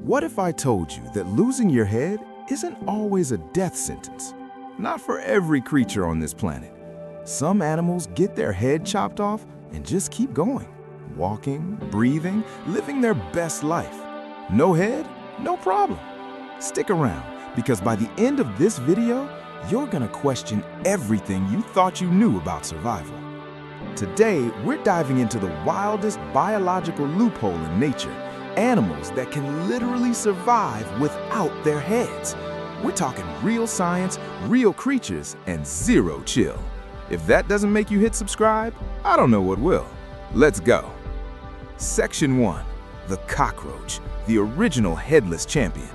What if I told you that losing your head isn't always a death sentence? Not for every creature on this planet. Some animals get their head chopped off and just keep going, walking, breathing, living their best life. No head? No problem. Stick around, because by the end of this video, you're gonna question everything you thought you knew about survival. Today, we're diving into the wildest biological loophole in nature, animals that can literally survive without their heads. We're talking real science, real creatures, and zero chill. If that doesn't make you hit subscribe, I don't know what will. Let's go. Section 1. The cockroach, the original headless champion.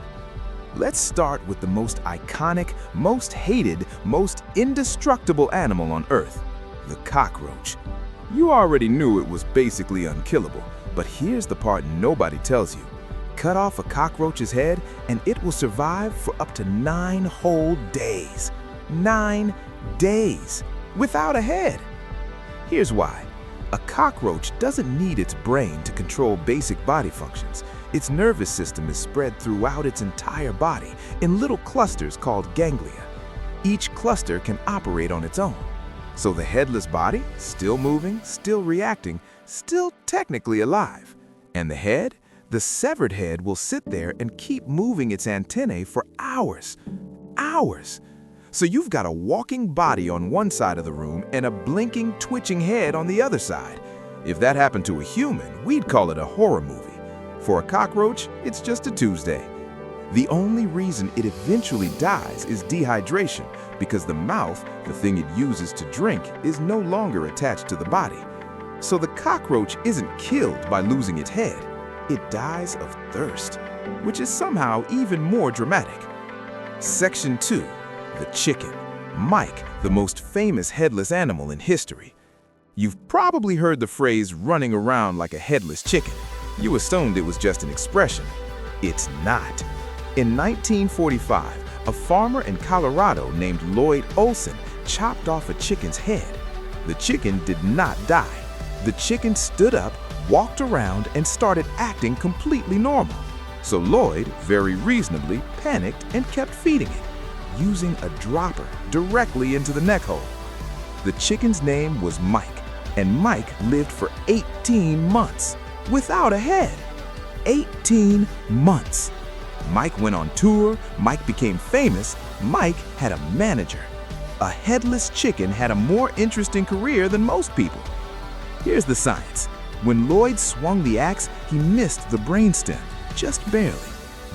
Let's start with the most iconic, most hated, most indestructible animal on Earth, the cockroach. You already knew it was basically unkillable, but here's the part nobody tells you. Cut off a cockroach's head and it will survive for up to 9 whole days. 9 days without a head. Here's why. A cockroach doesn't need its brain to control basic body functions. Its nervous system is spread throughout its entire body in little clusters called ganglia. Each cluster can operate on its own. So the headless body, still moving, still reacting, still technically alive. And the head? The severed head will sit there and keep moving its antennae for hours. Hours! So you've got a walking body on one side of the room and a blinking, twitching head on the other side. If that happened to a human, we'd call it a horror movie. For a cockroach, it's just a Tuesday. The only reason it eventually dies is dehydration, because the mouth, the thing it uses to drink, is no longer attached to the body. So the cockroach isn't killed by losing its head. It dies of thirst, which is somehow even more dramatic. Section 2. The chicken. Mike, the most famous headless animal in history. You've probably heard the phrase running around like a headless chicken. You assumed it was just an expression. It's not. In 1945, a farmer in Colorado named Lloyd Olson chopped off a chicken's head. The chicken did not die. The chicken stood up, walked around, and started acting completely normal. So Lloyd, very reasonably, panicked and kept feeding it, using a dropper directly into the neck hole. The chicken's name was Mike, and Mike lived for 18 months without a head. 18 months. Mike went on tour, Mike became famous, Mike had a manager. A headless chicken had a more interesting career than most people. Here's the science. When Lloyd swung the axe, he missed the brainstem, just barely.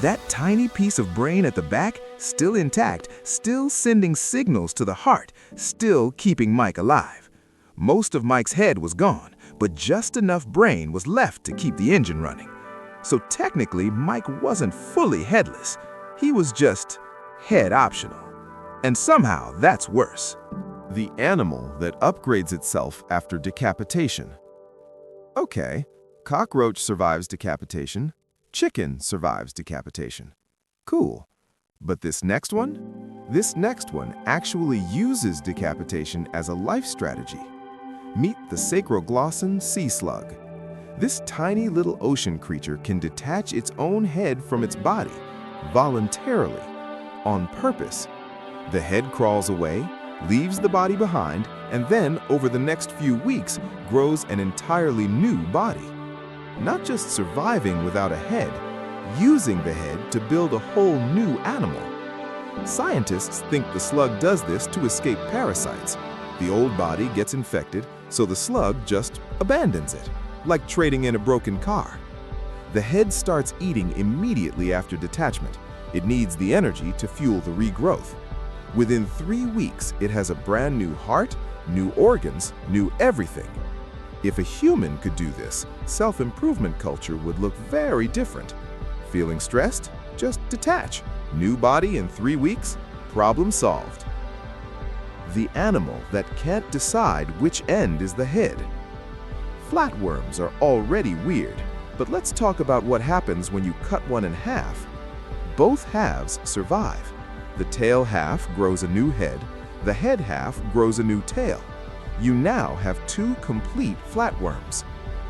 That tiny piece of brain at the back, still intact, still sending signals to the heart, still keeping Mike alive. Most of Mike's head was gone, but just enough brain was left to keep the engine running. So technically, Mike wasn't fully headless. He was just head optional. And somehow that's worse. The animal that upgrades itself after decapitation. Okay, cockroach survives decapitation. Chicken survives decapitation. Cool. But this next one? This next one actually uses decapitation as a life strategy. Meet the sacroglossan sea slug. This tiny little ocean creature can detach its own head from its body, voluntarily, on purpose. The head crawls away, leaves the body behind, and then, over the next few weeks, grows an entirely new body. Not just surviving without a head, using the head to build a whole new animal. Scientists think the slug does this to escape parasites. The old body gets infected, so the slug just abandons it, like trading in a broken car. The head starts eating immediately after detachment. It needs the energy to fuel the regrowth. Within 3 weeks, it has a brand new heart, new organs, new everything. If a human could do this, self-improvement culture would look very different. Feeling stressed? Just detach. New body in 3 weeks? Problem solved. The animal that can't decide which end is the head. Flatworms are already weird, but let's talk about what happens when you cut one in half. Both halves survive. The tail half grows a new head, the head half grows a new tail. You now have 2 complete flatworms.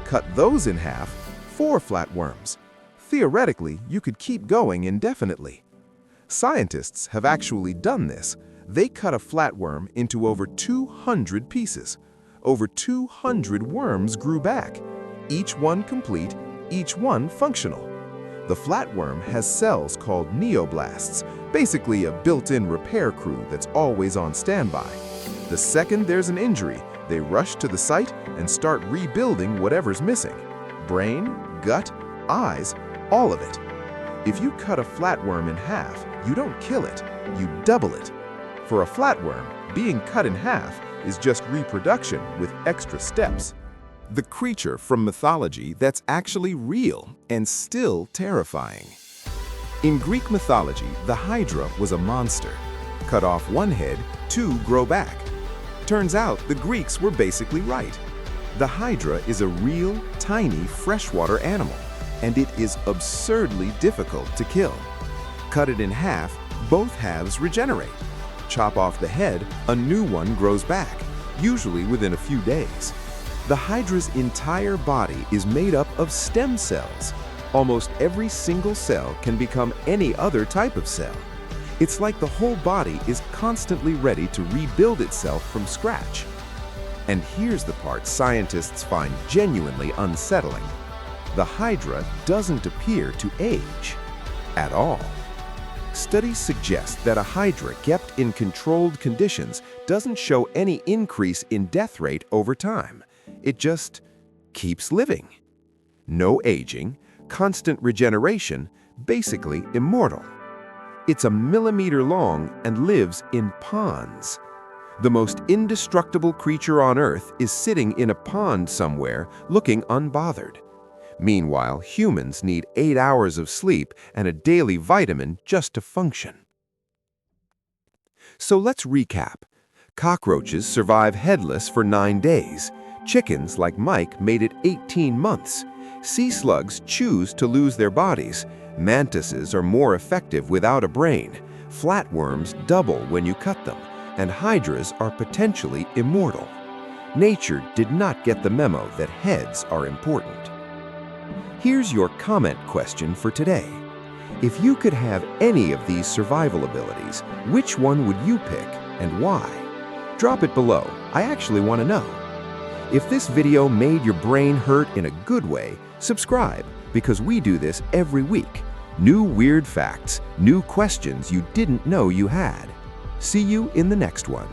Cut those in half, 4 flatworms. Theoretically, you could keep going indefinitely. Scientists have actually done this. They cut a flatworm into over 200 pieces. Over 200 worms grew back, each one complete, each one functional. The flatworm has cells called neoblasts, basically a built-in repair crew that's always on standby. The second there's an injury, they rush to the site and start rebuilding whatever's missing. Brain, gut, eyes, all of it. If you cut a flatworm in half, you don't kill it, you double it. For a flatworm, being cut in half is just reproduction with extra steps. The creature from mythology that's actually real and still terrifying. In Greek mythology, the Hydra was a monster. Cut off one head, two grow back. Turns out the Greeks were basically right. The Hydra is a real, tiny freshwater animal, and it is absurdly difficult to kill. Cut it in half, both halves regenerate. Chop off the head, a new one grows back, usually within a few days. The Hydra's entire body is made up of stem cells. Almost every single cell can become any other type of cell. It's like the whole body is constantly ready to rebuild itself from scratch. And here's the part scientists find genuinely unsettling. The Hydra doesn't appear to age at all. Studies suggest that a Hydra kept in controlled conditions doesn't show any increase in death rate over time. It just keeps living. No aging, constant regeneration, basically immortal. It's a millimeter long and lives in ponds. The most indestructible creature on Earth is sitting in a pond somewhere, looking unbothered. Meanwhile, humans need 8 hours of sleep and a daily vitamin just to function. So let's recap. Cockroaches survive headless for 9 days. Chickens, like Mike, made it 18 months. Sea slugs choose to lose their bodies. Mantises are more effective without a brain. Flatworms double when you cut them. And hydras are potentially immortal. Nature did not get the memo that heads are important. Here's your comment question for today. If you could have any of these survival abilities, which one would you pick and why? Drop it below. I actually want to know. If this video made your brain hurt in a good way, subscribe, because we do this every week. New weird facts, new questions you didn't know you had. See you in the next one.